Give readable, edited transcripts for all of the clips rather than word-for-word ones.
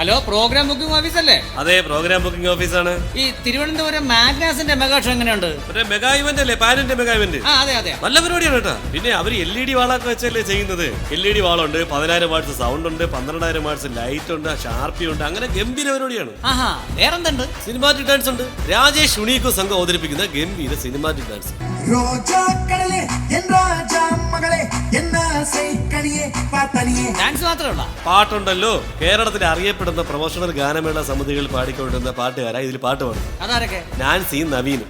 Hello, programme booking office അല്ലേ? അതെ, programme booking ഓഫീസാണ്. ഈ തിരുവനന്തപുരം മാഗ്നാസിന്റെ മെഗാ ഷോ എങ്ങനെയുണ്ട്? ഒരു മെഗാ ഇവന്റ് അല്ലേ, പാനിന്റെ മെഗാ ഇവന്റ്. അതെ അതെ, നല്ല പരിപാടിയാണ് കേട്ടോ. പിന്നെ അവർ LED വാളൊക്കെ വെച്ചല്ലേ ചെയ്യുന്നത്. LED വാളുണ്ട്, 10,000 വാട്ട്സ് സൗണ്ട് ഉണ്ട്, 12,000 വാട്ട്സ് ലൈറ്റ് ഉണ്ട്, ഷാർപ്പി ഉണ്ട്, അങ്ങനെ ഗംഭീര പരിപാടിയാണ്. വേറെന്തുണ്ട്? സിനിമാറ്റിക് ഡാൻസ് ഉണ്ട്. രാജേഷ് ഉണീക്കോ സംഘം അവതരിപ്പിക്കുന്ന ഗംഭീര സിനിമാറ്റിക് ഡാൻസ്. ഡാൻസ് മാത്രമേ ഉള്ളൂ? പാട്ടുണ്ടല്ലോ. കേരളത്തിൽ അറിയപ്പെടുന്ന പ്രൊമോഷണൽ ഗാനമേള സമിതികൾ പാടിക്കൊണ്ടിരുന്ന പാട്ടുകാരാ ഇതിൽ പാട്ട് പാടും. അതാരൊക്കെ? നാൻസി, നവീനും.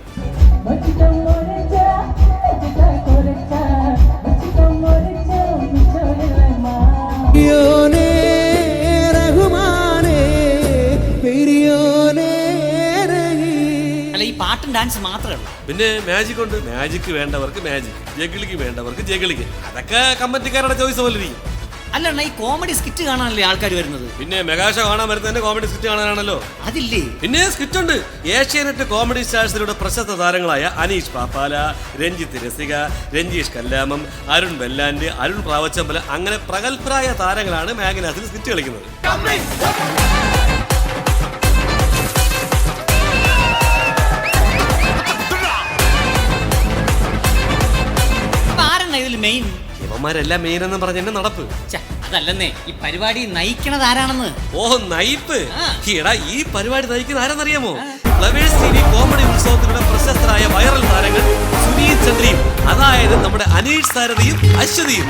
അല്ല, ഈ പാട്ടും ഡാൻസ് മാത്രമേ ഉള്ളൂ? പിന്നെ മാജിക് ഉണ്ട്. മാജിക് വേണ്ടവർക്ക് മാജിക്, ജഗിളിക്ക് വേണ്ടവർക്ക് ജഗിളിക്ക്. അതൊക്കെ കമ്മിറ്റിക്കാരുടെ ചോയ്സ് പോലെ ഇരിക്കും. അല്ല, ഈ കോമഡി സ്കിറ്റ് കാണാനല്ലേ ആൾക്കാർ വരുന്നത്? പിന്നെ മെഗാഷ കാണാൻ വരുന്നതിന്റെ കോമഡി സ്കിറ്റ് കാണാനാണല്ലോ. അതില്ലേ? പിന്നെ സ്കിറ്റ് ഉണ്ട്. ഏഷ്യാനെറ്റ് കോമഡി സ്റ്റാർസിലൂടെ പ്രശസ്ത താരങ്ങളായ അനീഷ് പാപ്പാല, രഞ്ജിത്ത് രസിക, രഞ്ജീഷ് കല്ലാമം, അരുൺ വെല്ലാൻഡ്, അരുൺ പ്രാവച്ചമ്പല, അങ്ങനെ പ്രഗത്ഭരായ താരങ്ങളാണ് മാഗ്നാസിൽ സ്കിറ്റ് കളിക്കുന്നത്. മെയിൻ ഇവന്മാരെല്ലാം മെയിൻ എന്ന് പറഞ്ഞ നടപ്പ്. അതല്ലെന്നേ, ഈ പരിപാടി നയിക്കണത് ആരാണെന്ന്. നയിപ്പ്. ഈടാ, ഈ പരിപാടി നയിക്കുന്ന ആരെന്നറിയാമോ? ഫ്ലവേഴ്സ് TV കോമഡി ഉത്സവത്തിലൂടെ പ്രശസ്തരായ വൈറൽ താരങ്ങൾ സുനീൽ ചന്ദ്രയും, അതായത് നമ്മുടെ അനീഷ് സാരഥിയും അശ്വതിയും.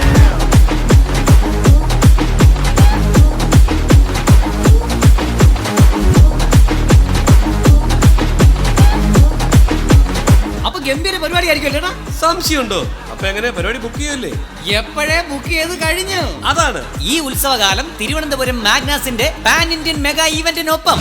അപ്പൊ ഗംഭീര പരിപാടി ആയിരിക്കും. സംശയമുണ്ടോ? അപ്പൊ എങ്ങനെ പരിപാടി ബുക്ക് ചെയ്യല്ലേ? എപ്പോഴേ ബുക്ക് ചെയ്ത് കഴിഞ്ഞു. അതാണ് ഈ ഉത്സവകാലം തിരുവനന്തപുരം മാഗ്നാസിന്റെ പാൻ ഇന്ത്യൻ മെഗാ ഇവന്റിനൊപ്പം